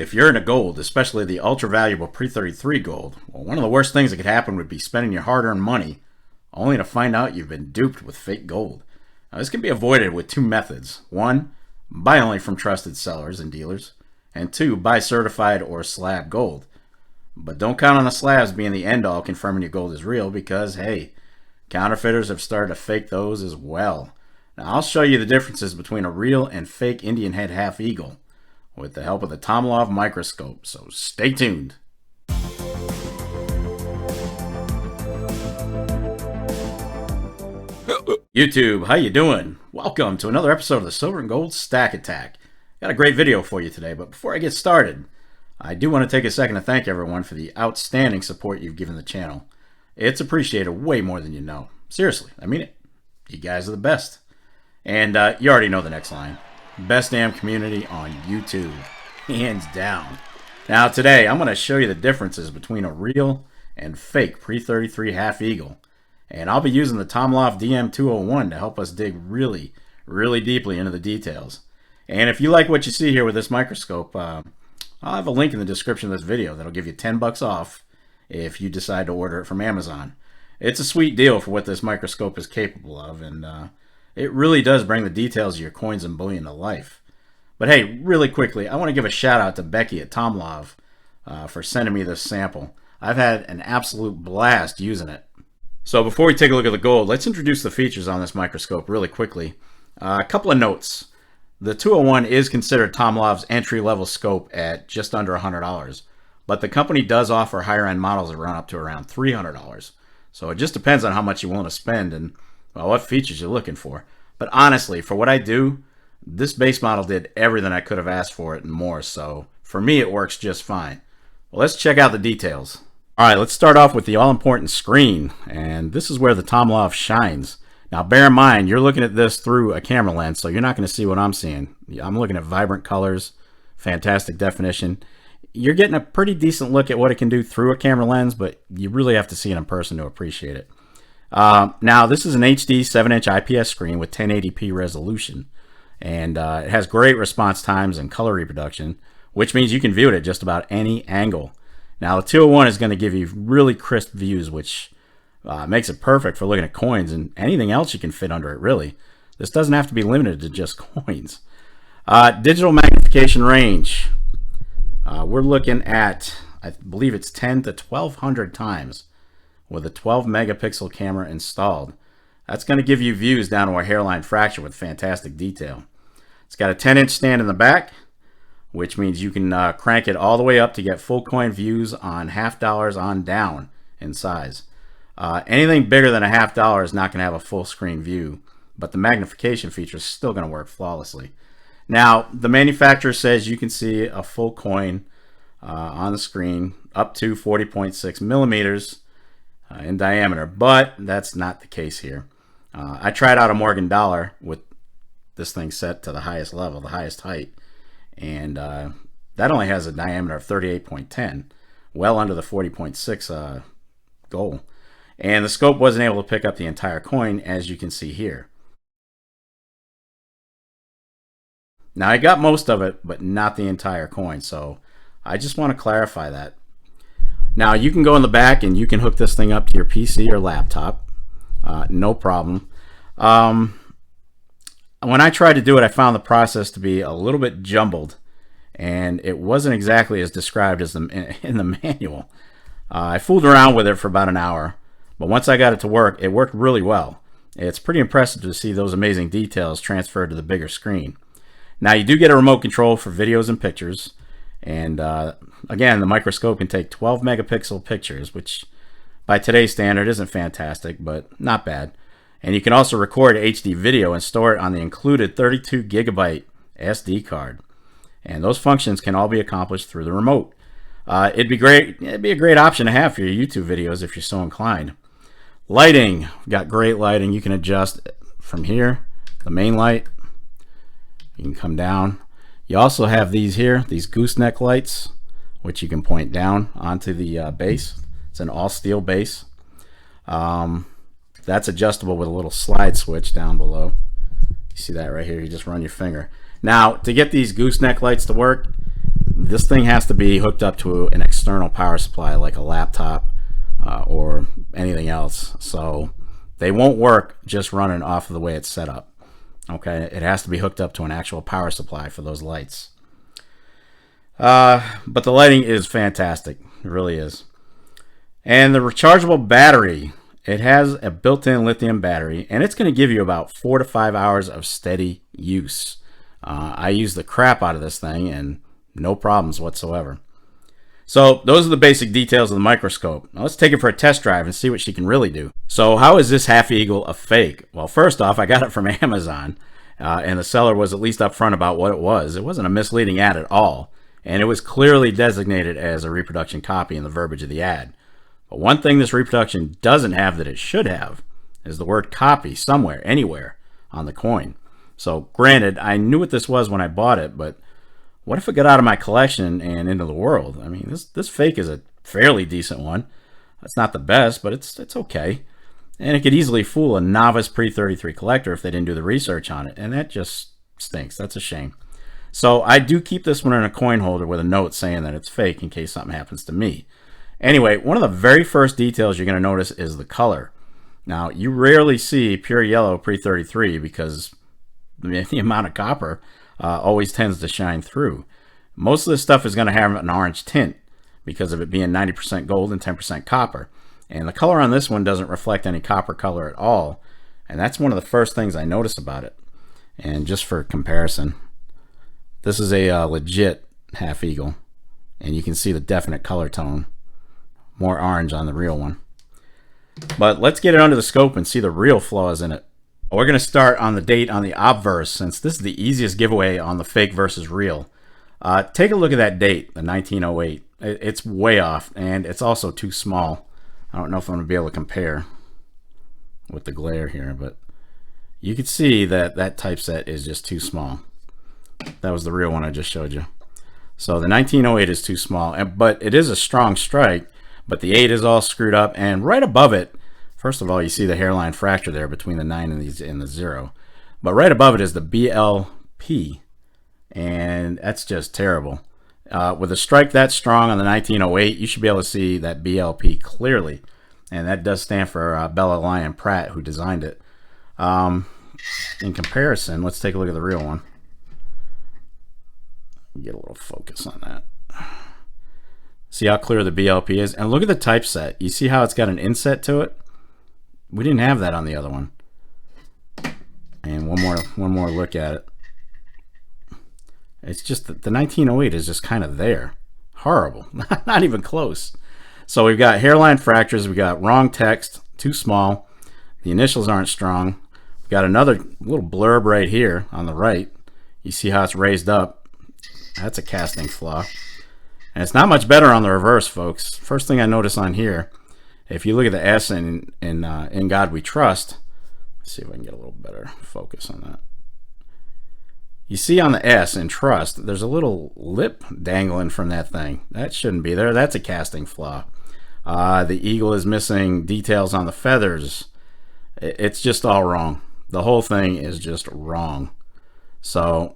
if you're into gold, especially the ultra valuable pre-33 gold, well, one of the worst things that could happen would be spending your hard-earned money only to find out you've been duped with fake gold. Now, this can be avoided with two methods. One, buy only from trusted sellers and dealers. And two, buy certified or slab gold. But don't count on the slabs being the end-all confirming your gold is real because, hey, counterfeiters have started to fake those as well. Now, I'll show you the differences between a real and fake Indian head half eagle with the help of the TOMLOV microscope, so stay tuned. YouTube, how you doing? Welcome to another episode of the Silver and Gold Stack Attack. Got a great video for you today, but before I get started, I do want to take a second to thank everyone for the outstanding support you've given the channel. It's appreciated way more than you know. Seriously, I mean it. You guys are the best. And you already know the next line. Best damn community on YouTube. Hands down. Now today, I'm going to show you the differences between a real and fake pre-33 half eagle. And I'll be using the TOMLOV DM201 to help us dig really, really deeply into the details. And if you like what you see here with this microscope, I'll have a link in the description of this video that'll give you 10 bucks off if you decide to order it from Amazon. It's a sweet deal for what this microscope is capable of, and it really does bring the details of your coins and bullion to life. But hey, really quickly, I want to give a shout out to Becky at TOMLOV for sending me this sample. I've had an absolute blast using it. So before we take a look at the gold, let's introduce the features on this microscope really quickly. A couple of notes. The 201 is considered TOMLOV's entry-level scope at just under $100, but the company does offer higher-end models that run up to around $300. So it just depends on how much you want to spend and, well, what features you're looking for. But honestly, for what I do, this base model did everything I could have asked for it and more, so for me it works just fine. Well, let's check out the details. Alright, let's start off with the all-important screen, and this is where the TOMLOV shines. Now bear in mind, you're looking at this through a camera lens, so you're not going to see what I'm seeing. I'm looking at vibrant colors, fantastic definition. You're getting a pretty decent look at what it can do through a camera lens, but you really have to see it in person to appreciate it. Now this is an HD 7-inch IPS screen with 1080p resolution, and it has great response times and color reproduction, which means you can view it at just about any angle. Now the 201 is going to give you really crisp views, which makes it perfect for looking at coins and anything else you can fit under it, really. This doesn't have to be limited to just coins. Digital magnification range. We're looking at, I believe it's 10 to 1200 times with a 12 megapixel camera installed. That's going to give you views down to a hairline fraction with fantastic detail. It's got a 10-inch stand in the back, which means you can crank it all the way up to get full coin views on $half on down in size. Anything bigger than a $half is not going to have a full screen view, but the magnification feature is still going to work flawlessly. Now, the manufacturer says you can see a full coin on the screen up to 40.6 millimeters in diameter, but that's not the case here. I tried out a Morgan dollar with this thing set to the highest level, the highest height, and that only has a diameter of 38.10, well under the 40.6 goal. And the scope wasn't able to pick up the entire coin, as you can see here. Now I got most of it, but not the entire coin, so I just want to clarify that. Now you can go in the back and you can hook this thing up to your PC or laptop, no problem. When I tried to do it, I found the process to be a little bit jumbled, and it wasn't exactly as described as in the manual. I fooled around with it for about an hour, but once I got it to work, it worked really well. It's pretty impressive to see those amazing details transferred to the bigger screen. Now you do get a remote control for videos and pictures, and again, the microscope can take 12 megapixel pictures, which by today's standard isn't fantastic, but not bad. And you can also record HD video and store it on the included 32 gigabyte SD card. And those functions can all be accomplished through the remote. It'd be a great option to have for your YouTube videos if you're so inclined. Lighting, we've got great lighting. You can adjust from here, the main light. You can come down. You also have these here, these gooseneck lights, which you can point down onto the base. It's an all steel base. That's adjustable with a little slide switch down below. You see that right here, you just run your finger. Now, to get these gooseneck lights to work, this thing has to be hooked up to an external power supply like a laptop or anything else. So they won't work just running off of the way it's set up. Okay, it has to be hooked up to an actual power supply for those lights. But the lighting is fantastic. It really is. And the rechargeable battery, it has a built-in lithium battery, and it's going to give you about 4 to 5 hours of steady use. I use the crap out of this thing and no problems whatsoever. So those are the basic details of the microscope. Now let's take it for a test drive and see what she can really do. So how is this half eagle a fake? Well, first off, I got it from Amazon, and the seller was at least upfront about what it was. It wasn't a misleading ad at all, and it was clearly designated as a reproduction copy in the verbiage of the ad. But one thing this reproduction doesn't have that it should have is the word copy somewhere, anywhere on the coin. So granted, I knew what this was when I bought it, but what if it got out of my collection and into the world? I mean, this fake is a fairly decent one. It's not the best, but it's okay. And it could easily fool a novice pre-33 collector if they didn't do the research on it, and that just stinks. That's a shame. So I do keep this one in a coin holder with a note saying that it's fake in case something happens to me. Anyway, one of the very first details you're going to notice is the color. Now, you rarely see pure yellow pre-33 because the amount of copper always tends to shine through. Most of this stuff is going to have an orange tint because of it being 90% gold and 10% copper. And the color on this one doesn't reflect any copper color at all. And that's one of the first things I notice about it. And just for comparison, this is a legit half eagle. And you can see the definite color tone. More orange on the real one. But let's get it under the scope and see the real flaws in it. We're going to start on the date on the obverse, since this is the easiest giveaway on the fake versus real. Take a look at that date, the 1908. It's way off, and it's also too small. I don't know if I'm going to be able to compare with the glare here, but you can see that that typeset is just too small. That was the real one I just showed you. So the 1908 is too small, but it is a strong strike, but the 8 is all screwed up, and right above it, first of all, you see the hairline fracture there between the 9 and the 0. But right above it is the BLP, and that's just terrible. With a strike that strong on the 1908, you should be able to see that BLP clearly. And that does stand for Bella Lyon Pratt, who designed it. In comparison, let's take a look at the real one. Get a little focus on that. See how clear the BLP is? And look at the typeset. You see how it's got an inset to it? We didn't have that on the other one. And one more look at it. It's just that the 1908 is just kind of there. Horrible. Not even close. So we've got hairline fractures. We got wrong text. Too small. The initials aren't strong. We've got another little blurb right here on the right. You see how it's raised up. That's a casting flaw. And it's not much better on the reverse, folks. First thing I notice on here, if you look at the S in God We Trust, let's see if I can get a little better focus on that. You see on the S in Trust, there's a little lip dangling from that thing. That shouldn't be there. That's a casting flaw. The eagle is missing details on the feathers. It's just all wrong. The whole thing is just wrong. So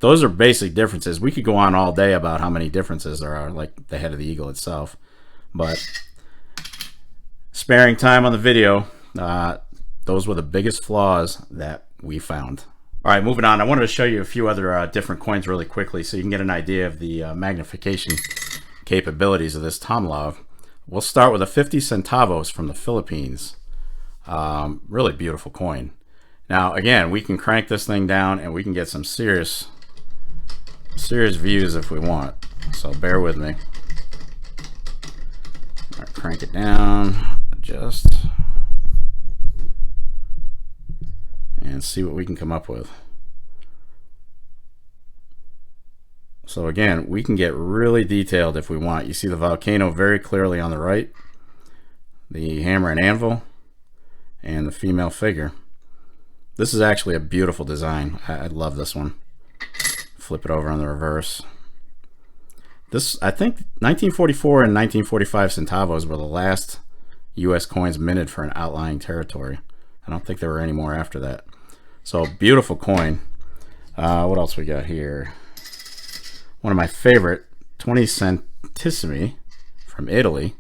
those are basic differences. We could go on all day about how many differences there are, like the head of the eagle itself. But sparing time on the video, those were the biggest flaws that we found. All right, moving on. I wanted to show you a few other different coins really quickly so you can get an idea of the magnification capabilities of this TOMLOV. We'll start with a 50 centavos from the Philippines. Really beautiful coin. Now, again, we can crank this thing down and we can get some serious views if we want. So bear with me. All right, crank it down, adjust, and see what we can come up with. So again, we can get really detailed if we want. You see the volcano very clearly on the right, the hammer and anvil, and the female figure. This is actually a beautiful design. I love this one. Flip it over on the reverse. This, I think 1944 and 1945 centavos were the last US coins minted for an outlying territory. I don't think there were any more after that. So beautiful coin. What else we got here? One of my favorite 20 centissimi from Italy.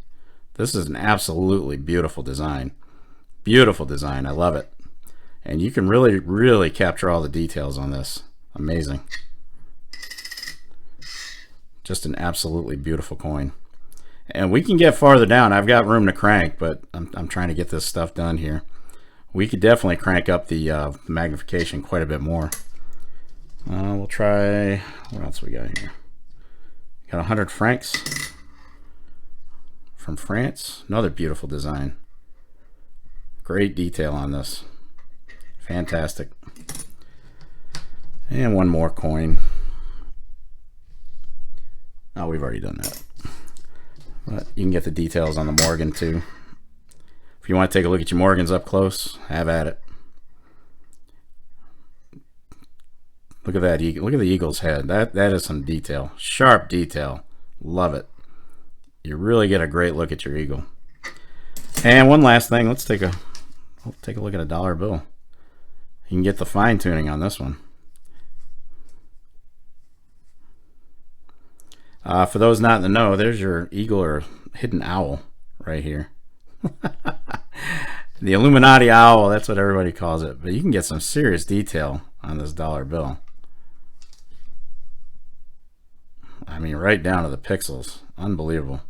This is an absolutely beautiful design. Beautiful design. I love it. And you can really capture all the details on this. Amazing. Just an absolutely beautiful coin. And we can get farther down. I've got room to crank, but I'm trying to get this stuff done here. We could definitely crank up the magnification quite a bit more. We'll try, what else we got here? Got 100 francs from France. Another beautiful design. Great detail on this. Fantastic. And one more coin. Oh, we've already done that. But you can get the details on the Morgan too. If you want to take a look at your Morgans up close, have at it. Look at that eagle. Look at the eagle's head. That is some detail. Sharp detail. Love it. You really get a great look at your eagle. And one last thing. Let's take a look at a dollar bill. You can get the fine tuning on this one. For those not in the know, there's your eagle or hidden owl right here. The Illuminati owl, that's what everybody calls it. But you can get some serious detail on this dollar bill. I mean, right down to the pixels. Unbelievable.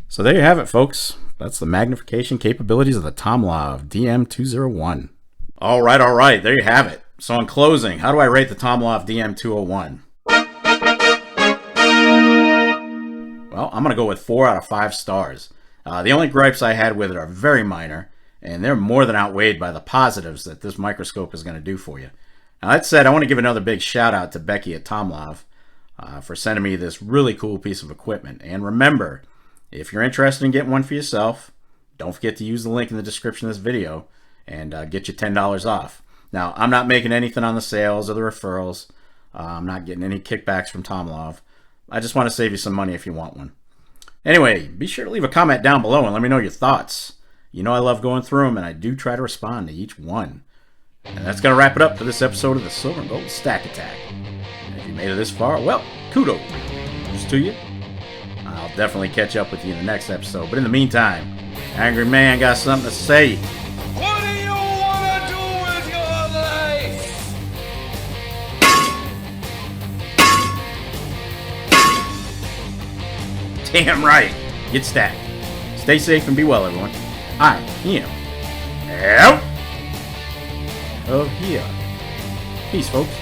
So there you have it, folks. That's the magnification capabilities of the TOMLOV DM201. All right. There you have it. So in closing, how do I rate the TOMLOV DM201? Well, I'm going to go with 4 out of 5 stars. The only gripes I had with it are very minor, and they're more than outweighed by the positives that this microscope is going to do for you. Now, that said, I want to give another big shout out to Becky at TOMLOV for sending me this really cool piece of equipment. And remember, if you're interested in getting one for yourself, don't forget to use the link in the description of this video and get you $10 off. Now, I'm not making anything on the sales or the referrals. I'm not getting any kickbacks from TOMLOV. I just want to save you some money if you want one. Anyway, be sure to leave a comment down below and let me know your thoughts. You know I love going through them, and I do try to respond to each one. And that's going to wrap it up for this episode of the Silver and Gold Stack Attack. And if you made it this far, well, kudos to you. I'll definitely catch up with you in the next episode. But in the meantime, Angry Man got something to say. What do you want to do with your life? Damn right. Get stacked. Stay safe and be well, everyone. I am out of here. Peace, folks.